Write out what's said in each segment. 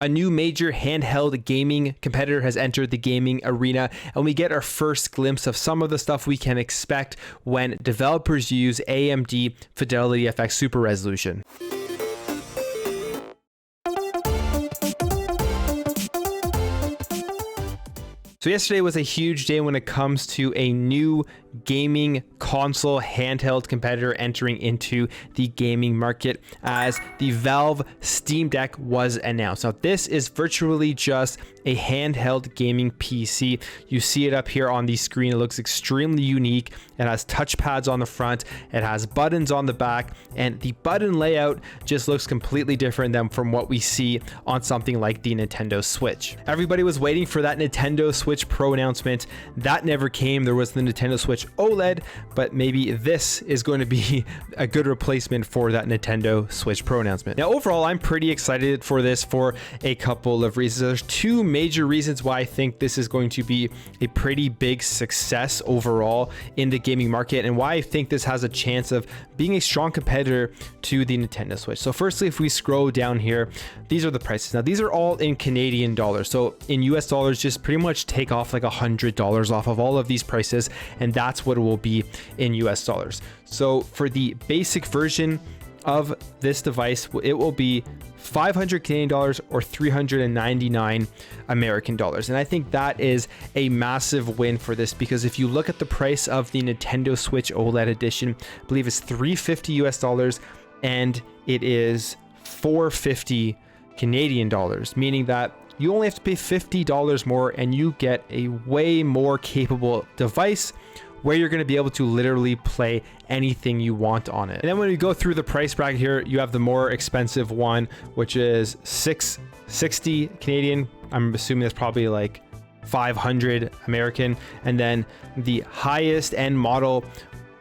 A new major handheld gaming competitor has entered the gaming arena, and we get our first glimpse of some of the stuff we can expect when developers use AMD FidelityFX Super Resolution. So yesterday was a huge day when it comes to a new gaming console handheld competitor entering into the gaming market, as the Valve Steam Deck was announced. Now this is virtually just a handheld gaming PC. You see it up here on the screen. It looks extremely unique. It has touchpads on the front, it has buttons on the back, and the button layout just looks completely different than from what we see on something like the Nintendo Switch. Everybody was waiting for that Nintendo Switch Pro announcement. That never came. There was the Nintendo Switch OLED, but maybe this is going to be a good replacement for that Nintendo Switch Pro announcement. Now overall, I'm pretty excited for this for a couple of reasons. There's two major reasons why I think this is going to be a pretty big success overall in the gaming market, and why I think this has a chance of being a strong competitor to the Nintendo Switch. So firstly, if we scroll down here, these are the prices. Now these are all in Canadian dollars. So in US dollars, just pretty much take off like $100 off of all of these prices, and that's what it will be in US dollars. So for the basic version of this device, it will be 500 Canadian dollars or 399 American dollars. And I think that is a massive win for this, because if you look at the price of the Nintendo Switch OLED edition, I believe it's 350 US dollars and it is 450 Canadian dollars, meaning that you only have to pay $50 more and you get a way more capable device where you're going to be able to literally play anything you want on it. And then when we go through the price bracket here, you have the more expensive one, which is 660 Canadian. I'm assuming that's probably like 500 American. And then the highest end model,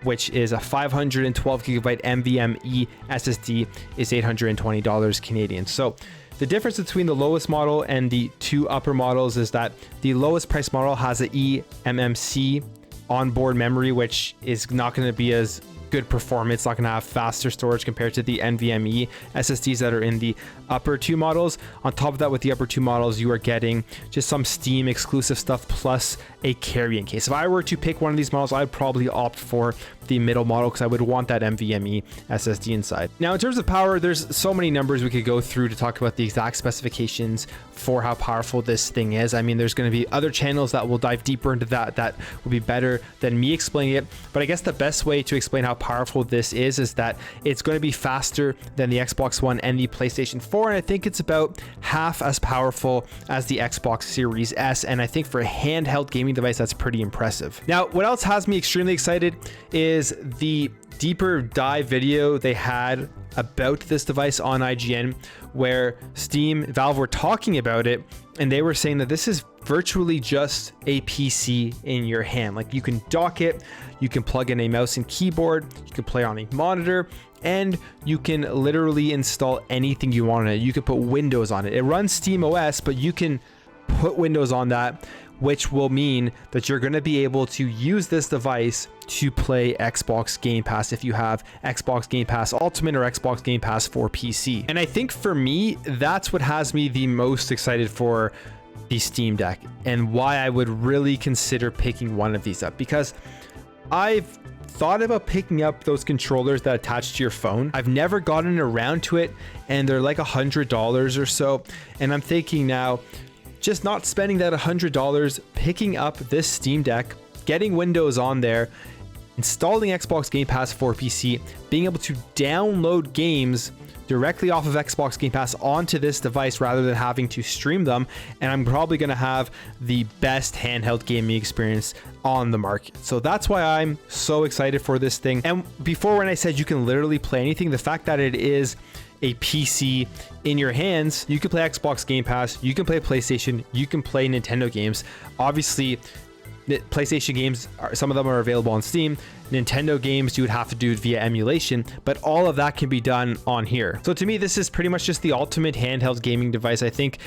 which is a 512 gigabyte NVMe SSD, is $820 Canadian. So the difference between the lowest model and the two upper models is that the lowest price model has an eMMC onboard memory, which is not going to be as good performance, not going to have faster storage compared to the NVMe SSDs that are in the upper two models. On top of that, with the upper two models, you are getting just some Steam exclusive stuff plus a carrying case. If I were to pick one of these models, I'd probably opt for the middle model because I would want that NVMe SSD inside. Now, in terms of power, there's so many numbers we could go through to talk about the exact specifications for how powerful this thing is. I mean, there's going to be other channels that will dive deeper into that will be better than me explaining it. But I guess the best way to explain how powerful this is that it's going to be faster than the Xbox One and the PlayStation 4. And I think it's about half as powerful as the Xbox Series S. And I think for a handheld gaming device, that's pretty impressive. Now, what else has me extremely excited is the deeper dive video they had about this device on IGN, where Valve were talking about it, and they were saying that this is virtually just a PC in your hand. Like, you can dock it, you can plug in a mouse and keyboard, you can play on a monitor, and you can literally install anything you want on it. You can put Windows on it. It runs SteamOS, but you can put Windows on that, which will mean that you're going to be able to use this device to play Xbox Game Pass if you have Xbox Game Pass Ultimate or Xbox Game Pass for PC. And I think for me, that's what has me the most excited for the Steam Deck and why I would really consider picking one of these up, because I've thought about picking up those controllers that attach to your phone. I've never gotten around to it, and they're like $100 or so. And I'm thinking now, just not spending that $100, picking up this Steam Deck, getting Windows on there, installing Xbox Game Pass for PC, being able to download games directly off of Xbox Game Pass onto this device rather than having to stream them, and I'm probably going to have the best handheld gaming experience on the market. So that's why I'm so excited for this thing. And before, when I said you can literally play anything, the fact that it is a PC in your hands, you can play Xbox Game Pass, you can play PlayStation, you can play Nintendo games. Obviously, PlayStation games, some of them are available on Steam. Nintendo games, you would have to do it via emulation, but all of that can be done on here. So to me, this is pretty much just the ultimate handheld gaming device. I think,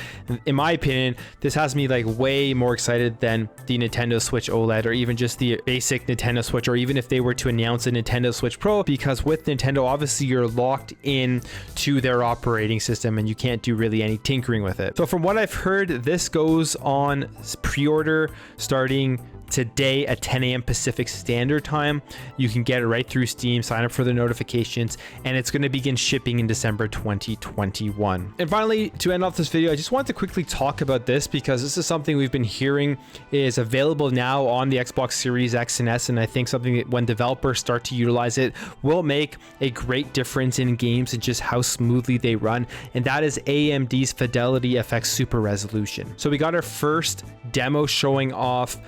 in my opinion, this has me like way more excited than the Nintendo Switch OLED, or even just the basic Nintendo Switch, or even if they were to announce a Nintendo Switch Pro, because with Nintendo, obviously you're locked in to their operating system and you can't do really any tinkering with it. So from what I've heard, this goes on pre-order starting today at 10 a.m. Pacific Standard Time. You can get it right through Steam, sign up for the notifications, and it's going to begin shipping in December 2021. And finally, to end off this video, I just want to quickly talk about this, because this is something we've been hearing is available now on the Xbox Series X and S, and I think something that when developers start to utilize it will make a great difference in games and just how smoothly they run, and that is AMD's FidelityFX Super Resolution. So we got our first demo showing off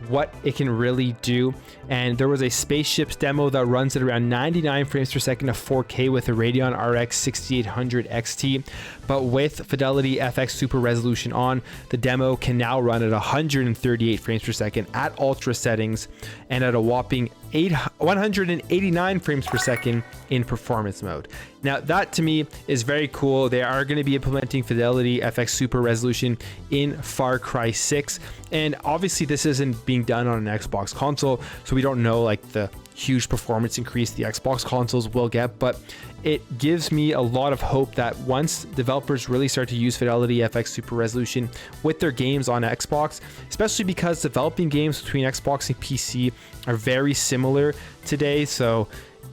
what it can really do, and there was a spaceships demo that runs at around 99 frames per second of 4K with a Radeon RX 6800 XT, but with FidelityFX Super Resolution on, the demo can now run at 138 frames per second at ultra settings and at a whopping 189 frames per second in performance mode. Now that to me is very cool. They are going to be implementing FidelityFX Super Resolution in Far Cry 6, and obviously this isn't being done on an Xbox console, so we don't know like the huge performance increase the Xbox consoles will get, but it gives me a lot of hope that once developers really start to use FidelityFX Super Resolution with their games on Xbox, especially because developing games between Xbox and PC are very similar today, so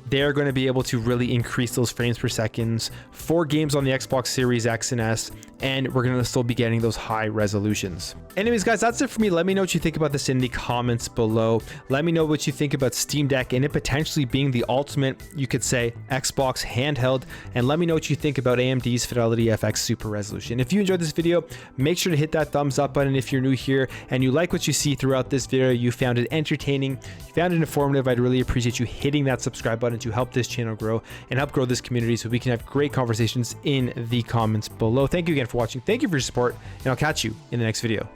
they're going to be able to really increase those frames per seconds for games on the Xbox Series X and S, and we're going to still be getting those high resolutions. Anyways, guys, that's it for me. Let me know what you think about this in the comments below. Let me know what you think about Steam Deck and it potentially being the ultimate, you could say, Xbox handheld, and let me know what you think about AMD's FidelityFX Super Resolution. If you enjoyed this video, make sure to hit that thumbs up button if you're new here and you like what you see throughout this video, you found it entertaining, you found it informative. I'd really appreciate you hitting that subscribe button to help this channel grow and help grow this community so we can have great conversations in the comments below. Thank you again for watching. Thank you for your support, and I'll catch you in the next video.